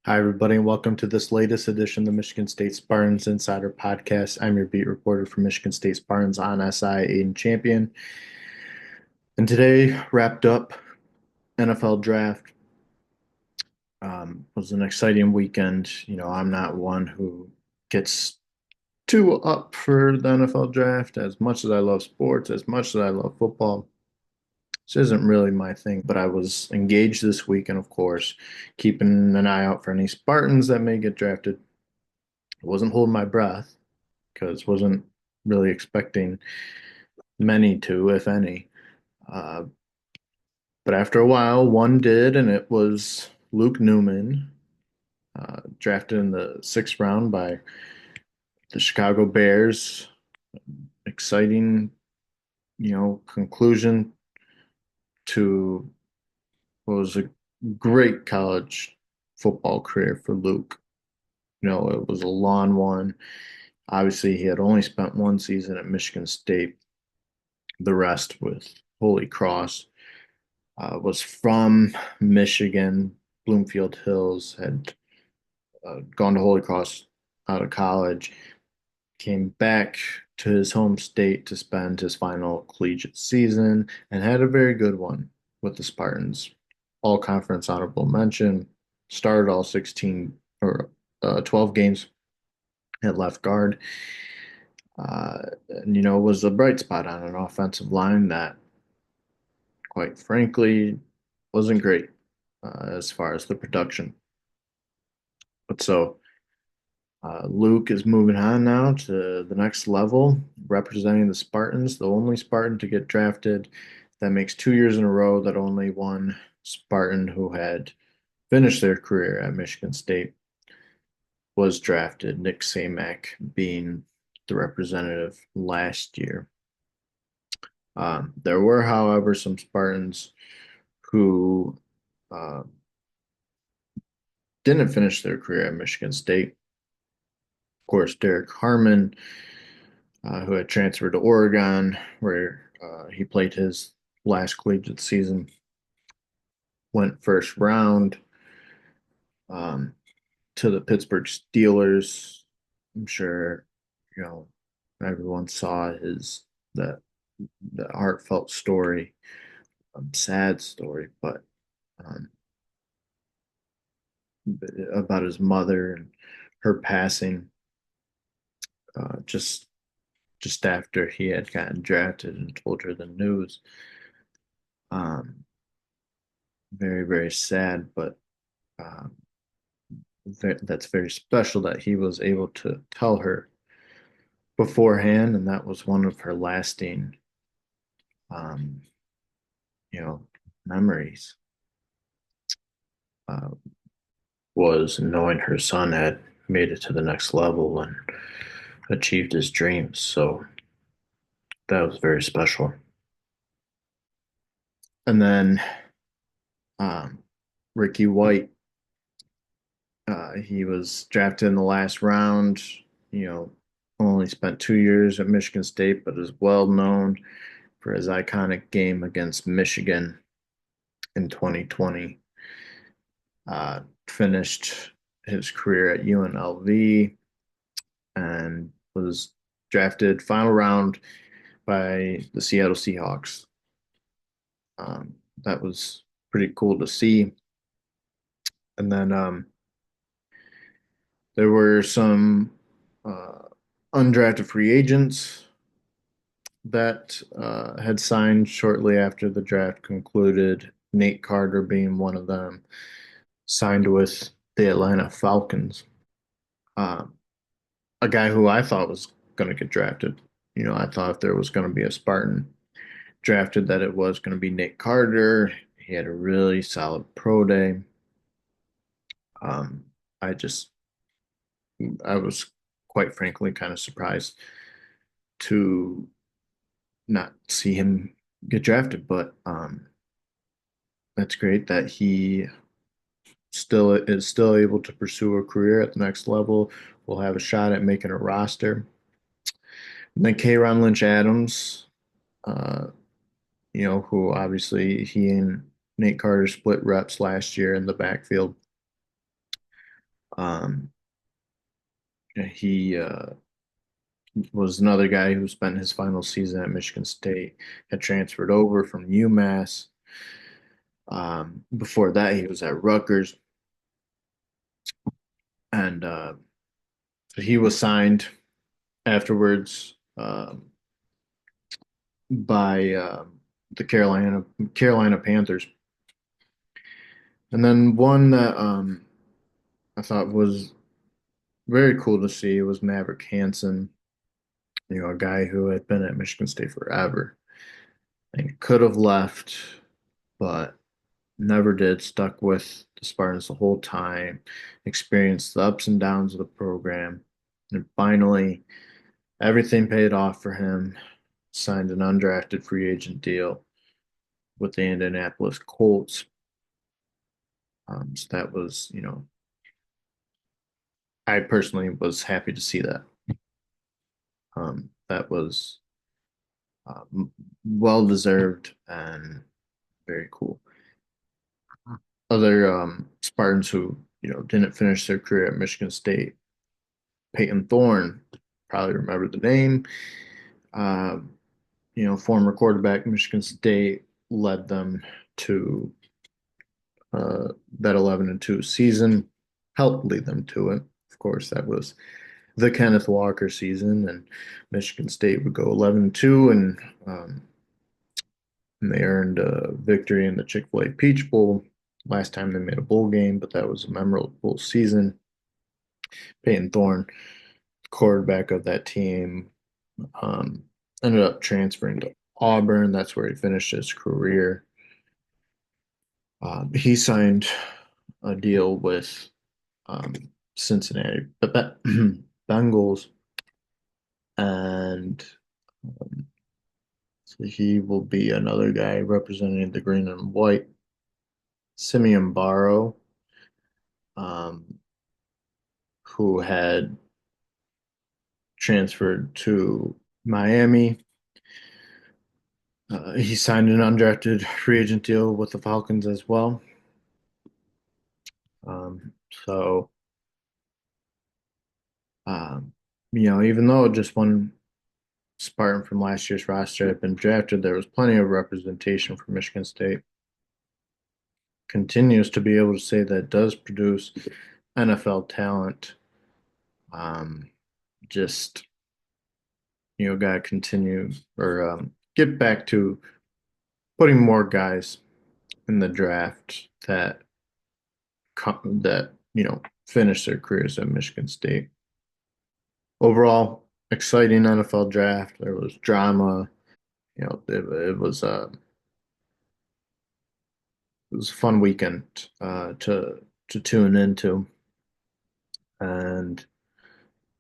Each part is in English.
Hi, everybody, and welcome to this latest edition of the Michigan State Spartans Insider Podcast. I'm your beat reporter for Michigan State Spartans on SI, Aiden Champion. And today wrapped up NFL draft. Was an exciting weekend. I'm not one who gets too up for the NFL draft. As much as I love sports, as much as I love football, this isn't really my thing. But I was engaged this week, and of course, keeping an eye out for any Spartans that may get drafted. I wasn't holding my breath because wasn't really expecting many to, if any. Uh, but after a while, one did, and it was Luke Newman, drafted in the sixth round by the Chicago Bears. Exciting, conclusion to what was a great college football career for Luke. It was a long one. Obviously, he had only spent one season at Michigan State, the rest with Holy Cross. Was from Michigan, Bloomfield Hills, had gone to Holy Cross out of college, came back to his home state to spend his final collegiate season, and had a very good one with the Spartans. All conference honorable mention, started all 16 or 12 games at left guard. And, was a bright spot on an offensive line that, quite frankly, wasn't great as far as the production. But Luke is moving on now to the next level, representing the Spartans, the only Spartan to get drafted. That makes 2 years in a row that only one Spartan who had finished their career at Michigan State was drafted, Nick Samak being the representative last year. There were, however, some Spartans who uh, didn't finish their career at Michigan State. Of course, Derek Harmon, who had transferred to Oregon, where he played his last collegiate season, went first round um, to the Pittsburgh Steelers. I'm sure you know everyone saw his that the heartfelt story, sad story, but um, about his mother and her passing just after he had gotten drafted and told her the news. Um, Very, very sad, but um, that's very special that he was able to tell her beforehand, and that was one of her lasting, um, you know, memories. Uh, was knowing her son had made it to the next level and achieved his dreams. So that was very special. And then um, Ricky White, he was drafted in the last round. You know, only spent 2 years at Michigan State, but is well known for his iconic game against Michigan in 2020. Finished his career at UNLV and was drafted final round by the Seattle Seahawks. That was pretty cool to see. And then there were some uh, undrafted free agents that had signed shortly after the draft concluded, Nate Carter being one of them, signed with the Atlanta Falcons. Um, a guy who I thought was going to get drafted. I thought if there was going to be a Spartan drafted, that it was going to be Nate Carter. He had a really solid pro day. Um, I just, I was quite frankly kind of surprised to not see him get drafted, but that's great that he still able to pursue a career at the next level. Will have a shot at making a roster. And then K'Ron Lynch Adams, uh, who obviously he and Nate Carter split reps last year in the backfield. Um, he was another guy who spent his final season at Michigan State, had transferred over from UMass. Before that, he was at Rutgers, and so he was signed afterwards by the Carolina Panthers. And then one that I thought was very cool to see was Maverick Hansen, a guy who had been at Michigan State forever and could have left, but never did, stuck with the Spartans the whole time, experienced the ups and downs of the program, and finally everything paid off for him. Signed an undrafted free agent deal with the Indianapolis Colts. So that was, I personally was happy to see that. That was well deserved and very cool. Other Spartans who, didn't finish their career at Michigan State, Peyton Thorne, probably remember the name. Uh, former quarterback, Michigan State, led them to that 11-2 season, helped lead them to it. Of course, that was the Kenneth Walker season, and Michigan State would go 11-2, and they earned a victory in the Chick-fil-A Peach Bowl. Last time they made a bowl game, but that was a memorable season. Peyton Thorne, quarterback of that team, um, ended up transferring to Auburn. That's where he finished his career. He signed a deal with um, Cincinnati Bengals, and um, so he will be another guy representing the green and white. Simeon Barrow, um, who had transferred to Miami. He signed an undrafted free agent deal with the Falcons as well. So, um, even though just one Spartan from last year's roster had been drafted, there was plenty of representation for Michigan State. Continues to be able to say that it does produce NFL talent. Um, just, got to continue or get back to putting more guys in the draft that finish their careers at Michigan State. Overall, exciting NFL draft. There was drama. It was a fun weekend to tune into, and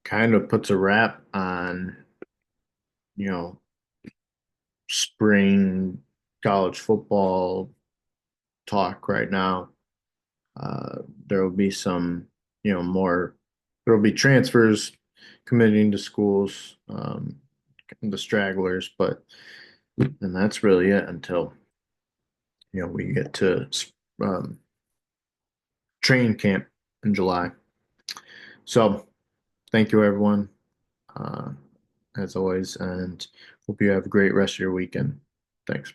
kind of puts a wrap on you know spring college football talk right now. There will be some, more. There will be transfers committing to schools, the stragglers, but and that's really it until we get to um, training camp in July. So thank you, everyone, uh, as always, and hope you have a great rest of your weekend. Thanks.